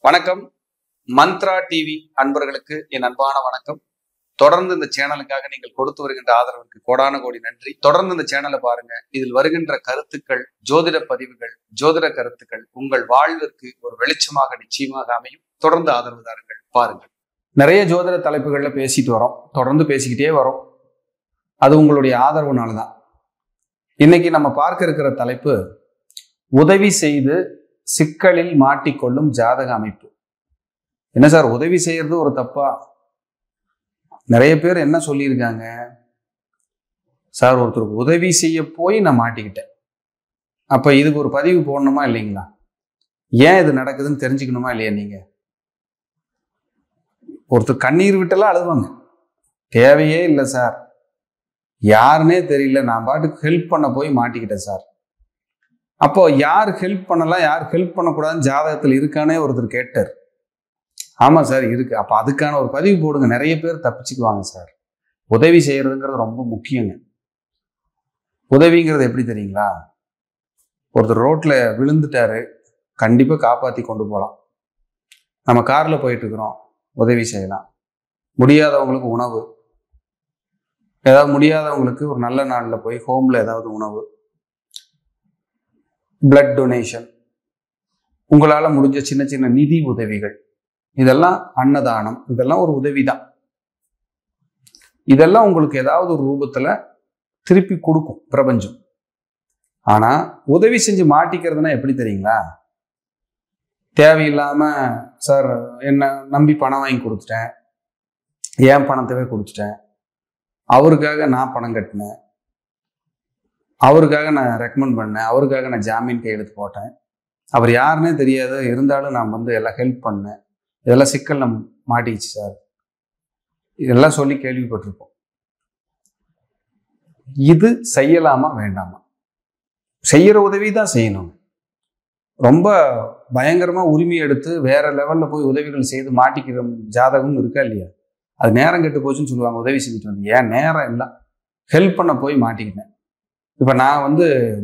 வணக்கம். மந்த்ரா டிவி அன்பர்களுக்கு என் அன்பான வணக்கம். தொடர்ந்து இந்த சேனலுக்காக நீங்கள் கொடுத்து வருகின்ற ஆதரவுக்கு கோடான கோடி நன்றி. தொடர்ந்து இந்த சேனலை பாருங்க. இதில் வருகின்ற கருத்துக்கள், ஜோதிட பதிவுகள், ஜோதிட கருத்துக்கள் உங்கள் வாழ்விற்கு ஒரு வெளிச்சமாக நிச்சயமாக அமையும். தொடர்ந்து ஆதரவு தாருங்கள், பாருங்கள். நிறைய ஜோதிட தலைப்புகள்ல பேசிட்டு வரோம், தொடர்ந்து பேசிக்கிட்டே வரோம். அது உங்களுடைய ஆதரவுனாலதான். இன்னைக்கு நம்ம பார்க்க இருக்கிற தலைப்பு, உதவி செய்து சிக்கலில் மாட்டிக்கொள்ளும் ஜாதக அமைப்பு. என்ன சார், உதவி செய்யறது ஒரு தப்பா? நிறைய பேர் என்ன சொல்லியிருக்காங்க, சார் ஒருத்தருக்கு உதவி செய்ய போய் நான் மாட்டிக்கிட்டேன், அப்ப இதுக்கு ஒரு பதிவு போடணுமா இல்லைங்களா? ஏன் இது நடக்குதுன்னு தெரிஞ்சுக்கணுமா இல்லையா? நீங்க ஒருத்தர் கண்ணீர் விட்டெல்லாம் அழுவாங்க, தேவையே இல்லை சார், யாருன்னே தெரியல, நான் பாட்டுக்கு ஹெல்ப் பண்ண போய் மாட்டிக்கிட்டேன் சார். அப்போ யார் ஹெல்ப் பண்ணலாம், யார் ஹெல்ப் பண்ணக்கூடாதுன்னு ஜாதகத்தில் இருக்கானே ஒருத்தர் கேட்டார். ஆமா சார் இருக்கு. அப்ப அதுக்கான ஒரு பதிவு போடுங்க. நிறைய பேர் தப்பிச்சுக்குவாங்க சார். உதவி செய்யறதுங்கிறது ரொம்ப முக்கியங்க. உதவிங்கிறது எப்படி தெரியுங்களா? ஒருத்தர் ரோட்ல விழுந்துட்டாரு, கண்டிப்பா காப்பாத்தி கொண்டு போகலாம். நம்ம கார்ல போயிட்டு இருக்கிறோம், உதவி செய்யலாம். முடியாதவங்களுக்கு உணவு, ஏதாவது முடியாதவங்களுக்கு ஒரு நல்ல நாள்ல போய் ஹோம்ல ஏதாவது உணவு, பிளட் டொனேஷன், உங்களால முடிஞ்ச சின்ன சின்ன நிதி உதவிகள், இதெல்லாம் அன்னதானம், இதெல்லாம் ஒரு உதவி தான். இதெல்லாம் உங்களுக்கு ஏதாவது ஒரு ரூபத்துல திருப்பி கொடுக்கும் பிரபஞ்சம். ஆனா உதவி செஞ்சு மாட்டிக்கிறதுனா எப்படி தெரியுங்களா? தேவையில்லாம சார் என்ன நம்பி பணம் வாங்கி கொடுத்துட்டேன், ஏன் பணத்தவே கொடுத்துட்டேன், அவருக்காக நான் பணம் கட்டினேன், அவருக்காக நான் ரெக்கமெண்ட் பண்ணேன், அவருக்காக நான் ஜாமீன் கையெழுத்து போட்டேன், அவர் யாருன்னே தெரியாது, இருந்தாலும் நான் எல்லாம் ஹெல்ப் பண்ணேன், இதெல்லாம் சிக்கல் நம்ம மாட்டிச்சு சார், இதெல்லாம் சொல்லி கேள்விப்பட்டிருப்போம். இது செய்யலாமா வேண்டாமா? செய்யற உதவி தான் செய்யணும். ரொம்ப பயங்கரமா உரிமை எடுத்து வேற லெவல்ல போய் உதவிகள் செய்து மாட்டிக்கிற ஜாதகம் இருக்கா இல்லையா? அது நேரம் கெட்டு போச்சுன்னு சொல்லுவாங்க. உதவி செஞ்சுட்டு வந்து ஏன் நேரம் எல்லாம் ஹெல்ப் பண்ண போய் மாட்டிக்கிட்டேன். இப்போ நான்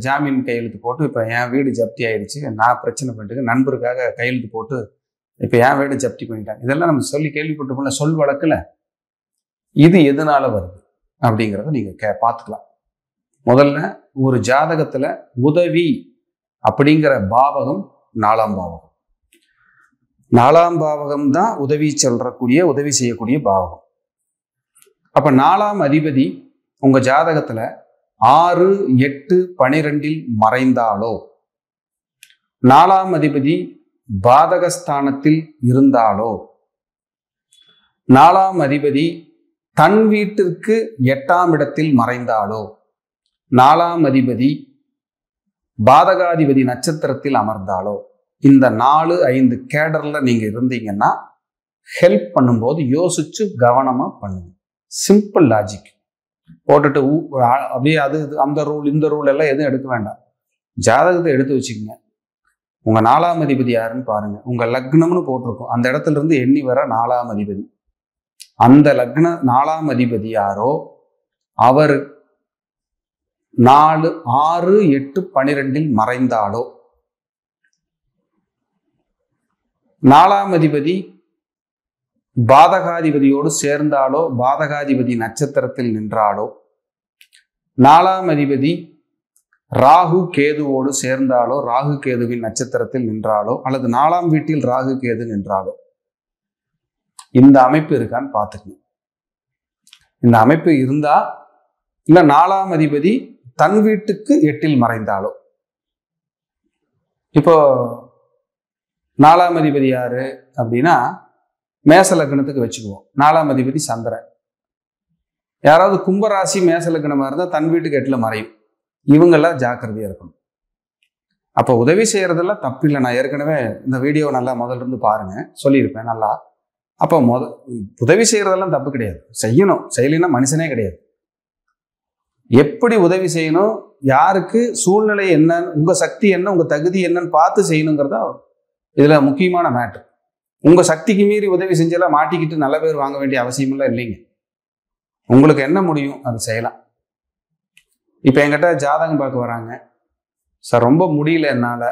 ஜாமீன் கையெழுத்து போட்டு இப்போ என் வீடு ஜப்தி ஆயிடுச்சு, நான் பிரச்சனை பண்ணிட்டு நண்பருக்காக கையெழுத்து போட்டு இப்போ என் வீடு ஜப்தி பண்ணிட்டாங்க. இதெல்லாம் நம்ம சொல்லி கேள்விப்பட்டிருப்போம்ல சொல் வழக்குல. இது எதனால வருது அப்படிங்கிறத நீங்க பார்த்துக்கலாம். முதல்ல ஒரு ஜாதகத்துல உதவி அப்படிங்கிற பாவகம் 4ஆம் பாவகம். 4ஆம் பாவகம் தான் உதவி உதவி செய்யக்கூடிய பாவகம். அப்ப 4ஆம் அதிபதி உங்க ஜாதகத்துல 6, 8, 12 மறைந்தாலோ, 4ஆம் அதிபதி பாதகஸ்தானத்தில் இருந்தாலோ, 4ஆம் அதிபதி தன் வீட்டிற்கு 8ஆம் இடத்தில் மறைந்தாலோ, 4ஆம் அதிபதி பாதகாதிபதி நட்சத்திரத்தில் அமர்ந்தாலோ, இந்த 4, 5 கேடர்ல நீங்க இருந்தீங்கன்னா ஹெல்ப் பண்ணும்போது யோசிச்சு கவனமா பண்ணுங்க. Simple logic. போட்டுட்டு அப்படியே அது அந்த ரூல் இந்த ரூல் எல்லாம் எதுவும் எடுக்க வேண்டாம். ஜாதகத்தை எடுத்து வச்சுக்கோங்க. உங்க 4ஆம் அதிபதி யாருன்னு பாருங்க. உங்க லக்னம்னு போட்டிருக்கும், அந்த இடத்துல இருந்து எண்ணி வர 4ஆம் அதிபதி. அந்த 4ஆம் அதிபதி யாரோ அவர் 4, 6, 8, 12 மறைந்தாலோ, 4ஆம் அதிபதி பாதகாதிபதியோடு சேர்ந்தாலோ, பாதகாதிபதி நட்சத்திரத்தில் நின்றாலோ, 4ஆம் அதிபதி ராகு கேதுவோடு சேர்ந்தாலோ, ராகு கேதுவின் நட்சத்திரத்தில் நின்றாலோ, அல்லது 4ஆம் வீட்டில் ராகு கேது நின்றாலோ, இந்த அமைப்பு இருக்கான்னு பார்த்துக்கணும். இந்த அமைப்பு இருந்தா, இல்ல 4ஆம் அதிபதி தன் வீட்டுக்கு 8இல் மறைந்தாலோ. இப்போ 4ஆம் அதிபதி யாரு அப்படின்னா மேச லக்னத்துக்கு வச்சுக்குவோம். 4ஆம் அதிபதி சந்திரன். யாராவது கும்பராசி மேச லக்னமா இருந்தால் தன் வீட்டுக்கு 8ல் மறையும். இவங்கெல்லாம் ஜாக்கிரதையா இருக்கணும். அப்போ உதவி செய்யறதெல்லாம் தப்பு இல்லை. நான் ஏற்கனவே இந்த வீடியோ நல்லா முதல்ல இருந்து பாருங்க, சொல்லியிருப்பேன் நல்லா. அப்போ உதவி செய்யறதெல்லாம் தப்பு கிடையாது, செய்யணும். செய்யலைன்னா மனுஷனே கிடையாது. எப்படி உதவி செய்யணும், யாருக்கு சூழ்நிலை என்ன, உங்க சக்தி என்ன, உங்க தகுதி என்னன்னு பார்த்து செய்யணுங்கிறதா இதுல முக்கியமான மேட்டர். உங்க சக்திக்கு மீறி உதவி செஞ்செல்லாம் மாட்டிக்கிட்டு நல்ல பேர் வாங்க வேண்டிய அவசியம் எல்லாம் இல்லைங்க. உங்களுக்கு என்ன முடியும் அது செய்யலாம். இப்ப என்கிட்ட ஜாதகம் பார்க்க வராங்க, சார் ரொம்ப முடியல என்னால,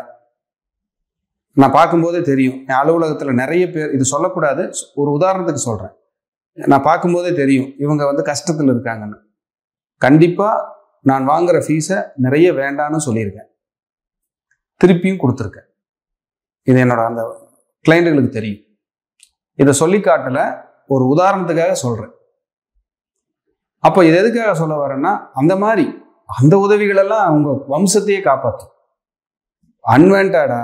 நான் பார்க்கும்போதே தெரியும். என் அலுவலகத்தில் நிறைய பேர், இது சொல்லக்கூடாது, ஒரு உதாரணத்துக்கு சொல்கிறேன். நான் பார்க்கும்போதே தெரியும் இவங்க வந்து கஷ்டத்தில் இருக்காங்கன்னு. கண்டிப்பாக நான் வாங்குகிற ஃபீஸை நிறைய வேண்டான்னு சொல்லியிருக்கேன், திருப்பியும் கொடுத்துருக்கேன். இது என்னோட அந்த கிளைண்ட்டுகளுக்கு தெரியும். இதை சொல்லி காட்டல, ஒரு உதாரணத்துக்காக சொல்கிறேன். அப்போ இது எதுக்காக சொல்ல வரேன்னா, அந்த மாதிரி அந்த உதவிகளெல்லாம் அவங்க வம்சத்தையே காப்பாற்றும். அன்வான்டா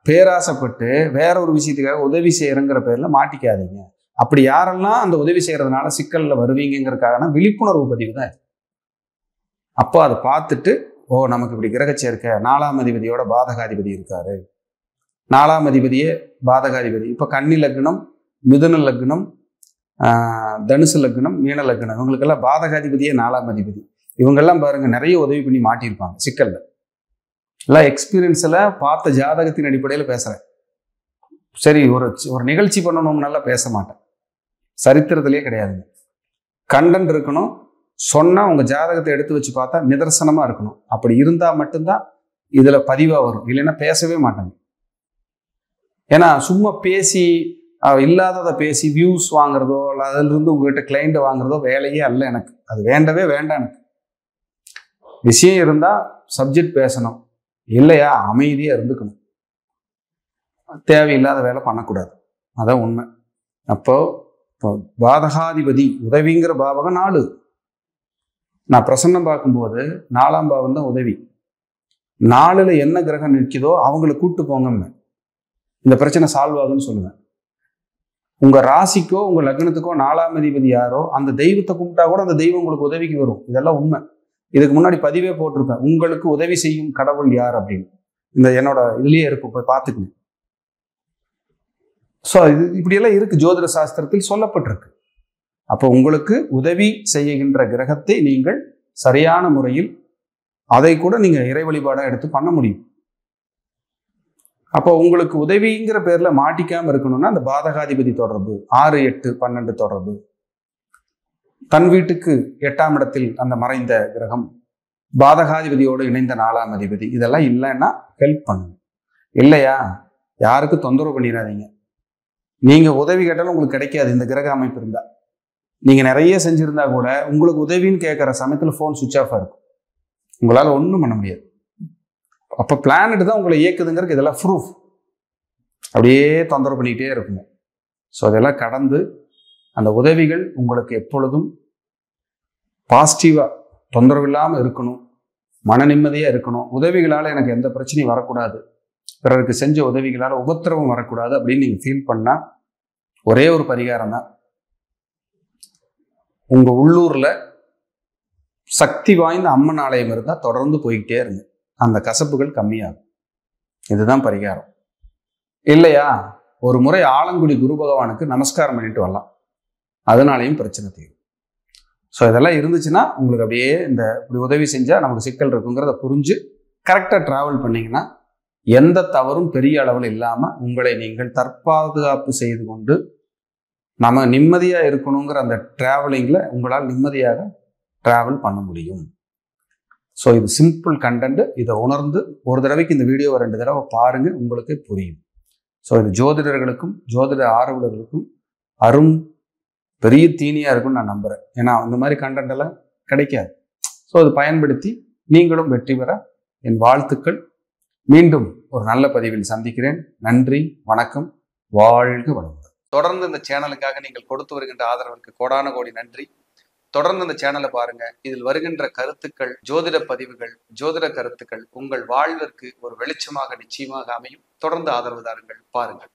பேராசைப்பட்டு வேற ஒரு விஷயத்துக்காக உதவி செய்யறங்கிற பேர்ல மாட்டிக்காதீங்க. அப்படி யாரெல்லாம் அந்த உதவி செய்யறதுனால சிக்கல்ல வருவீங்கிறதுக்கான விழிப்புணர்வு பதிவு தான் இது. அப்போ அதை பார்த்துட்டு, ஓ நமக்கு இப்படி கிரக சேர்க்கை, 4ஆம் அதிபதியோட பாதகாதிபதி இருக்காரு, 4ஆம் அதிபதியே பாதகாதிபதி. இப்போ கன்னி லக்னம், மிதுன லக்னம், தனுசு லக்னம், மீன லக்னம், இவங்களுக்கெல்லாம் பாதகாதிபதியே 4ஆம் அதிபதி. இவங்கெல்லாம் பாருங்க நிறைய உதவி பண்ணி மாட்டியிருப்பாங்க சிக்கல்ல. எல்லாம் எக்ஸ்பீரியன்ஸில் பார்த்த ஜாதகத்தின் அடிப்படையில் பேசுகிறேன். சரி, ஒரு நிகழ்ச்சி பண்ணணும்னால பேச மாட்டேன், சரித்திரத்திலே கிடையாதுங்க. கண்டென்ட் இருக்கணும், சொன்னால் உங்கள் ஜாதகத்தை எடுத்து வச்சு பார்த்தா நிதர்சனமாக இருக்கணும். அப்படி இருந்தால் மட்டும்தான் இதில் பதிவாக வரும், இல்லைன்னா பேசவே மாட்டாங்க. ஏன்னா சும்மா பேசி இல்லாததை பேசி வியூஸ் வாங்குறதோ இல்லை அதிலிருந்து உங்ககிட்ட கிளைண்ட்டை வாங்குறதோ வேலையே அல்ல எனக்கு. அது வேண்டவே வேண்டாம் எனக்கு. விஷயம் இருந்தால் சப்ஜெக்ட் பேசணும், இல்லையா அமைதியாக இருந்துக்கணும். தேவையில்லாத வேலை பண்ணக்கூடாது, அதான் உண்மை. அப்போ பாதகாதிபதி உதவிங்கிற பாவகம் 4. நான் பிரசன்னம் பார்க்கும்போது 4ஆம் பாவம் தான் உதவி. 4ல் என்ன கிரகம் நிற்குதோ அவங்களை கூப்பிட்டு போங்க, இந்த பிரச்சனை சால்வ் ஆகுன்னு சொல்லுவேன். உங்க ராசிக்கோ உங்க லக்னத்துக்கோ 4ஆம் அதிபதி யாரோ அந்த தெய்வத்தை கும்பிட்டா கூட அந்த தெய்வம் உங்களுக்கு உதவிக்கு வரும். இதெல்லாம் உண்மை. இதுக்கு முன்னாடி பதிவே போட்டிருப்பேன், உங்களுக்கு உதவி செய்யும் கடவுள் யார் அப்படின்னு. இந்த என்னோட இதுலயே இருக்கும், போய் பார்த்துக்கணும். ஸோ இது இப்படியெல்லாம் இருக்கு, ஜோதிட சாஸ்திரத்தில் சொல்லப்பட்டிருக்கு. அப்போ உங்களுக்கு உதவி செய்கின்ற கிரகத்தை நீங்கள் சரியான முறையில் அதை கூட நீங்க இறை வழிபாடாக எடுத்து பண்ண முடியும். அப்போ உங்களுக்கு உதவிங்கிற பேர்ல மாட்டிக்காம இருக்கணும்னா அந்த பாதகாதிபதி தொடர்பு, 6, 8, 12 தொடர்பு, தன் வீட்டுக்கு 8ஆம் இடத்தில் அந்த மறைந்த கிரகம், பாதகாதிபதியோடு இணைந்த 4ஆம் அதிபதி, இதெல்லாம் இல்லைன்னா ஹெல்ப் பண்ணுங்க. இல்லையா யாருக்கும் தொந்தரவு பண்ணிடாதீங்க. நீங்க உதவி கேட்டாலும் உங்களுக்கு கிடைக்காது இந்த கிரக அமைப்பு இருந்தா. நீங்க நிறைய செஞ்சிருந்தா கூட உங்களுக்கு உதவின்னு கேட்குற சமயத்தில் ஃபோன் சுவிட்ச் ஆஃபாக இருக்கும், உங்களால் ஒன்றும் பண்ண முடியாது. அப்போ பிளானட் தான் உங்களை இயக்குதுங்கிறதுக்கு இதெல்லாம் ப்ரூஃப். அப்படியே தொந்தரவு பண்ணிக்கிட்டே இருக்குங்க. ஸோ அதெல்லாம் கடந்து அந்த உதவிகள் உங்களுக்கு எப்பொழுதும் பாசிட்டிவாக தொந்தரவு இல்லாமல் இருக்கணும், மன நிம்மதியாக இருக்கணும். உதவிகளால் எனக்கு எந்த பிரச்சனையும் வரக்கூடாது, பிறருக்கு செஞ்ச உதவிகளால் உபத்திரவம் வரக்கூடாது அப்படின்னு நீங்கள் ஃபீல் பண்ணால் ஒரே ஒரு பரிகாரம் தான். உங்கள் உள்ளூரில் சக்தி வாய்ந்த அம்மன் ஆலயம் இருந்தால் தொடர்ந்து போய்கிட்டே இருங்க, அந்த கசப்புகள் கம்மியாகும். இதுதான் பரிகாரம். இல்லையா ஒரு முறை ஆலங்குடி குரு பகவானுக்கு நமஸ்காரம் பண்ணிட்டு வரலாம், அதனாலையும் பிரச்சனை தீரும். ஸோ இதெல்லாம் இருந்துச்சுன்னா உங்களுக்கு அப்படியே இந்த இப்படி உதவி செஞ்சால் நமக்கு சிக்கல் இருக்குங்கிறத புரிஞ்சு கரெக்டாக ட்ராவல் பண்ணிங்கன்னா எந்த தவறும் பெரிய அளவில் இல்லாமல் உங்களை நீங்கள் தற்பாதுகாப்பு செய்து கொண்டு நம்ம நிம்மதியாக இருக்கணுங்கிற அந்த ட்ராவலிங்கில் உங்களால் நிம்மதியாக ட்ராவல் பண்ண முடியும். ஸோ இது சிம்பிள் கண்டென்ட். இதை உணர்ந்து ஒரு தடவைக்கு இந்த வீடியோவை 2 தடவை பாருங்கள், உங்களுக்கு புரியும். ஸோ இது ஜோதிடர்களுக்கும் ஜோதிட ஆர்வலர்களுக்கும் பெரிய தீனியாக இருக்கும்னு நான் நம்புகிறேன். ஏன்னா இந்த மாதிரி கண்டென்ட் எல்லாம் கிடைக்காது. ஸோ அது பயன்படுத்தி நீங்களும் வெற்றி பெற என் வாழ்த்துக்கள். மீண்டும் ஒரு நல்ல பதிவில் சந்திக்கிறேன். நன்றி, வணக்கம், வாழ்க வளமுடன். தொடர்ந்து இந்த சேனலுக்காக நீங்கள் கொடுத்து வருகின்ற ஆதரவிற்கு கோடான கோடி நன்றி. தொடர்ந்து இந்த சேனலை பாருங்க. இதில் வருகின்ற கருத்துக்கள், ஜோதிட பதிவுகள், ஜோதிட கருத்துக்கள் உங்கள் வாழ்விற்கு ஒரு வெளிச்சமாக நிச்சயமாக அமையும். தொடர்ந்து ஆதரவு தாருங்கள், பாருங்கள்.